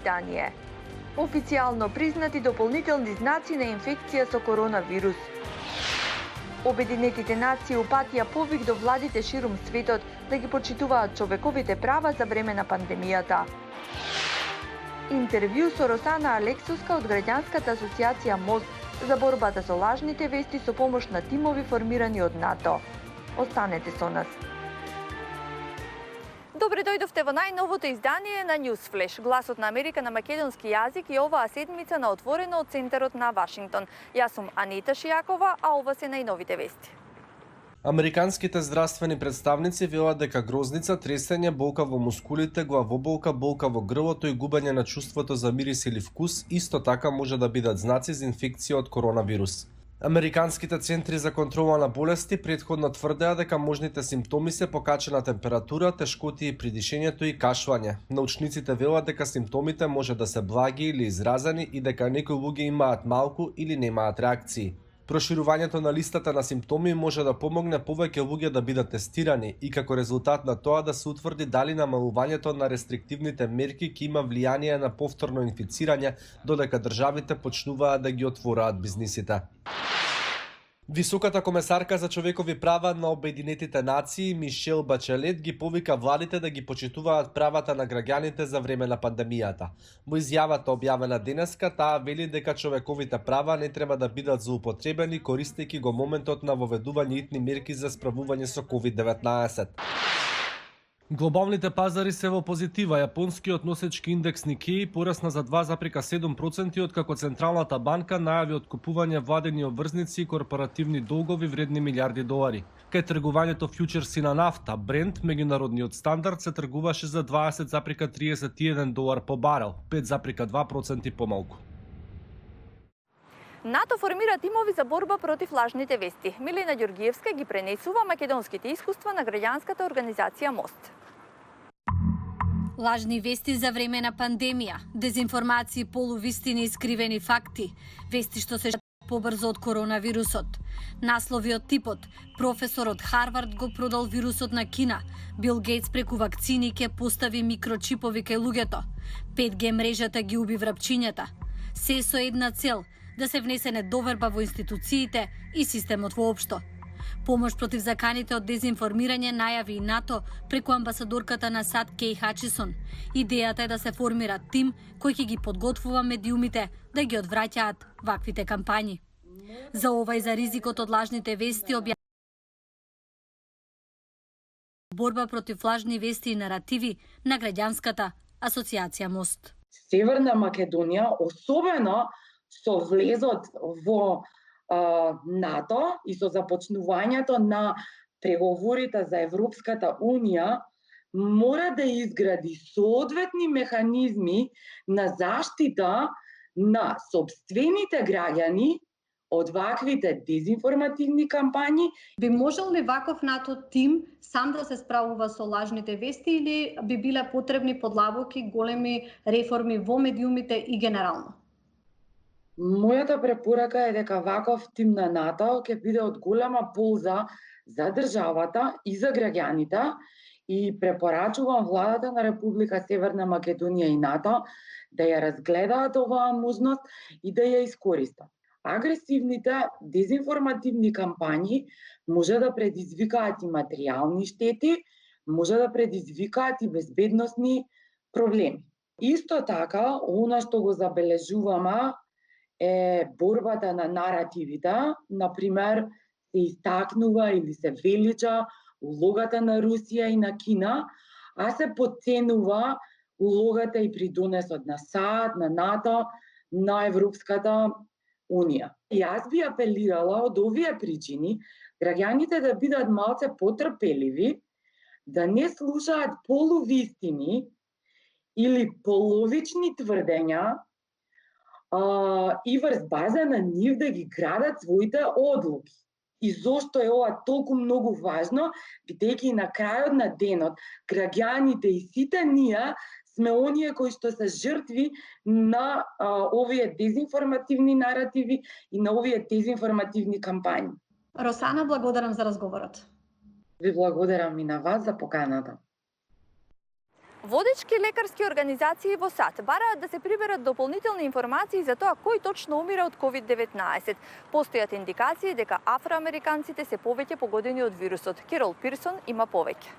издание. Официјално признати дополнителни знаци на инфекција со коронавирус. Обединетите нации упатија повик до владите ширум светот да ги почитуваат човековите права за време на пандемијата. Интервју со Росана Алексовска од Граѓанската асоциација МОСТ за борбата со лажните вести со помош на тимови формирани од НАТО. Останете со нас. Добре дојдовте во најновото издание на Newsflash, гласот на Америка на македонски јазик и оваа седмица на Отворено од центарот на Вашингтон. Јас сум Анита Шијакова, а ова се најновите вести. Американските здравствени представници велат дека грозница, тресење, болка во мускулите, главоболка, болка во грлото и губење на чувството за мирис или вкус исто така може да бидат знаци за инфекција од коронавирус. Американските центри за контрола на болести претходно тврдеа дека можните симптоми се покачена температура, тешкоти при дишењето и кашлање. Научниците велат дека симптомите може да се благи или изразени и дека некои луѓе имаат малку или немаат реакции. Проширувањето на листата на симптоми може да помогне повеќе луѓе да бидат тестирани и како резултат на тоа да се утврди дали намалувањето на рестриктивните мерки ќе има влијание на повторно инфицирање, додека државите почнуваат да ги отвораат бизнисите. Високата комесарка за човекови права на Обединетите нации Мишел Бачелет ги повика владите да ги почитуваат правата на граѓаните за време на пандемијата. Во изјавата објавена денеска, таа вели дека човековите права не треба да бидат злоупотребени користејќи го моментот на воведување итни мерки за справување со COVID-19. Глобалните пазари се во позитива. Јапонскиот носечки индекс Никеј порасна за 2,7% откако Централната банка најави откупување владени обврзници и корпоративни долгови вредни милиарди долари. Кај тргувањето фјучерси на нафта, Брент, меѓународниот стандард, се тргуваше за $20,31 по барел, 5,2% помалку. НАТО формира тимови за борба против лажните вести. Милена Ѓоргиевска ги пренесува македонските искуства на граѓанската организација МОСТ. Лажни вести за време на пандемија, дезинформации, полувистини и скривени факти, вести што се побрзо од коронавирусот. Наслови од типот: професор од Харвард го продал вирусот на Кина, Бил Гейтс преку вакцини ќе постави микрочипови кај луѓето, 5G мрежата ги уби врапчињата. Се со една цел – да се внесе недоверба во институциите и системот воопшто. Помош против заканите од дезинформирање најави и НАТО преку амбасадорката на САД Кеј Хачисон. Идејата е да се формира тим кој ќе ги подготвува медиумите да ги одвраќаат ваквите кампањи. За ова и за ризикот од лажните вести борба против лажни вести и наративи на Граѓанската асоциација МОСТ. Северна Македонија, особено со влезот во НАТО и со започнувањето на преговорите за Европската Унија, мора да изгради соодветни механизми на заштита на собствените граѓани од ваквите дезинформативни кампањи. Би можел ли ваков НАТО тим сам да се справува со лажните вести или би биле потребни подлабоки големи реформи во медиумите и генерално? Мојата препорака е дека ваков тим на НАТО ќе биде од голема полза за државата и за граѓаните и препорачувам владата на Република Северна Македонија и НАТО да ја разгледаат оваа можност и да ја искористат. Агресивните дезинформативни кампањи може да предизвикаат и материјални штети, може да предизвикаат и безбедносни проблеми. Исто така, она што го забележуваме е борбата на наративите, например, се истакнува или се велича улогата на Русија и на Кина, а се подценува улогата и придонесот на САД, на НАТО, на Европската Унија. Јас би апелирала од овие причини граѓаните да бидат малце потрпеливи, да не слушаат полувистини или половични тврдења и врз база на нив да ги градат своите одлуки. И зошто е ова толку многу важно, бидејќи на крајот на денот граѓаните и сите ние сме оние кои што се жртви на овие дезинформативни наративи и на овие дезинформативни кампањи. Росана, благодарам за разговорот. Ви благодарам и на вас за поканата. Водечки лекарски организации во САД бараат да се приберат дополнителни информации за тоа кој точно умира од COVID-19. Постојат индикации дека афроамериканците се повеќе погодени од вирусот. Керол Пирсон има повеќе.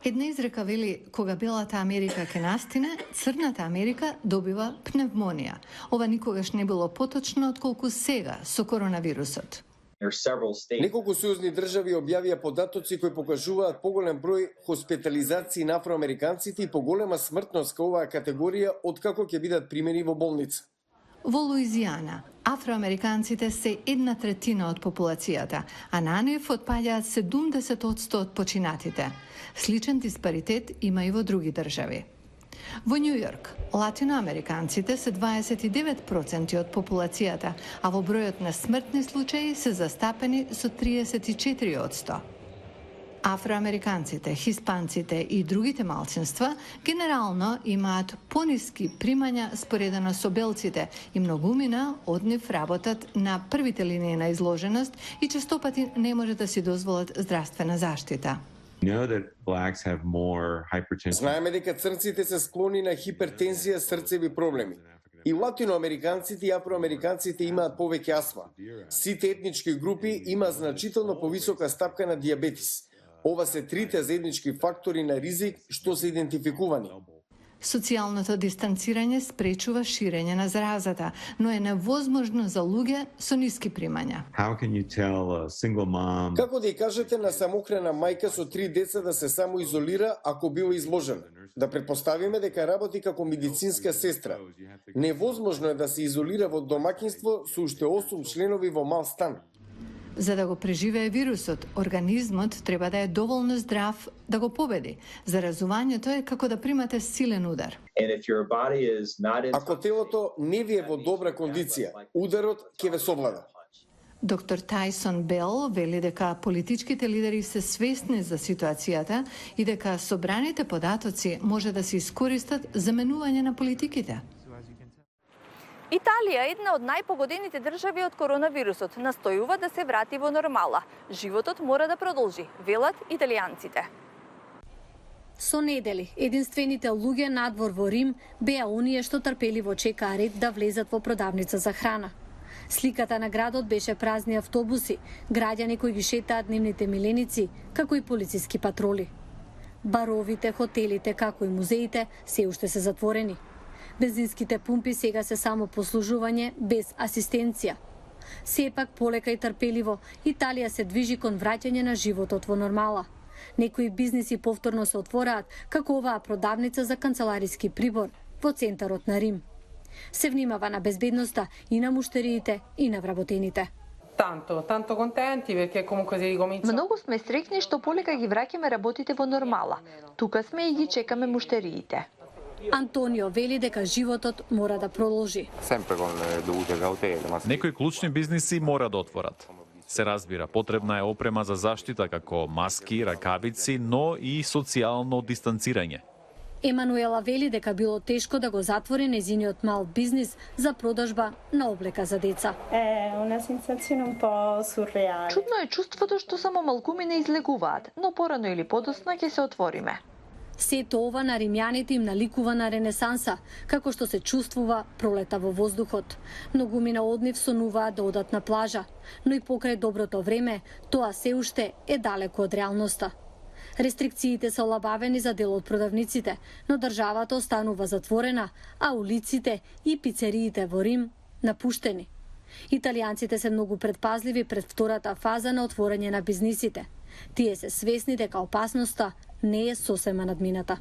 Една изрека вели, кога белата Америка ке настине, црната Америка добива пневмонија. Ова никогаш не било поточно отколку сега со коронавирусот. Неколку сојузни држави објавија податоци кои покажуваат поголем број хоспитализации на афроамериканците и поголема смртност кај оваа категорија откако ќе бидат примени во болница. Во Луизијана, афроамериканците се 1/3 од популацијата, а на нив отпаѓаат 70% од починатите. Сличен диспаритет има и во други држави. Во Њу Јорк, латиноамериканците се 29% од популацијата, а во бројот на смртни случаи се застапени со 34%. Афроамериканците, хиспанците и другите малцинства генерално имаат пониски примања споредено со белците и многумина од нив работат на првите линии на изложеност и честопати не може да си дозволат здравствена заштита. Знаеме дека црнците се склони на хипертензија, срцеви проблеми. И латиноамериканците и афроамериканците имаат повеќе астма. Сите етнички групи има значително повисока стапка на дијабетис. Ова се трите заеднички фактори на ризик што се идентификувани. Социјалното дистанцирање спречува ширење на заразата, но е невозможно за луѓе со ниски примања. Како да ја кажете на самохрана мајка со 3 деца да се самоизолира ако била изложена? Да предпоставиме дека работи како медицинска сестра. Невозможно е да се изолира во домаќинство со уште 8 членови во мал стан. За да го преживее вирусот, организмот треба да е доволно здрав да го победи. Заразувањето е како да примате силен удар. Ако телото не ви е во добра кондиција, ударот ќе ве совлада. Доктор Тајсон Бел вели дека политичките лидери се свесни за ситуацијата и дека собраните податоци може да се искористат за менување на политиките. Италија, една од најпогодените држави од коронавирусот, настојува да се врати во нормала. Животот мора да продолжи, велат италијанците. Со недели, единствените луѓе надвор во Рим беа оние што трпеливо чекаа ред да влезат во продавница за храна. Сликата на градот беше празни автобуси, граѓани кои ги шетаат дневните миленици, како и полициски патроли. Баровите, хотелите, како и музеите се уште се затворени. Бензинските пумпи сега се само послужување без асистенција. Сепак, полека и трпеливо, Италија се движи кон враќање на животот во нормала. Некои бизниси повторно се отвораат, како оваа продавница за канцелариски прибор во центарот на Рим. Се внимава на безбедноста и на муштериите и на вработените. Tanto contenti perché comunque si ricomincia. Многу сме среќни што полека ги враќаме работите во нормала. Тука сме и ги чекаме муштериите. Антонио вели дека животот мора да продолжи. Некои клучни бизниси мора да отворат. Се разбира, потребна е опрема за заштита како маски, ракавици, но и социјално дистанцирање. Емануела вели дека било тешко да го затвори нејзиниот мал бизнис за продажба на облека за деца. Чудно е чувството што само малкумина излегуваат, но порано или подоцна ќе се отвориме. Сето ова на римјаните им наликува на ренесанса, како што се чувствува пролета во воздухот. Многумина од нив сонуваат да одат на плажа, но и покрај доброто време, тоа се уште е далеко од реалноста. Рестрикциите се олабавени за дел од продавниците, но државата останува затворена, а улиците и пицериите во Рим напуштени. Италијанците се многу предпазливи пред втората фаза на отворање на бизнисите. Тие се свесни дека опасноста не е сосема надмината.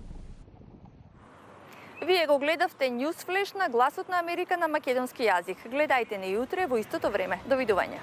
Вие го гледавте Newsflash на Гласот на Америка на македонски јазик. Гледајте не утре во истото време. Довидување.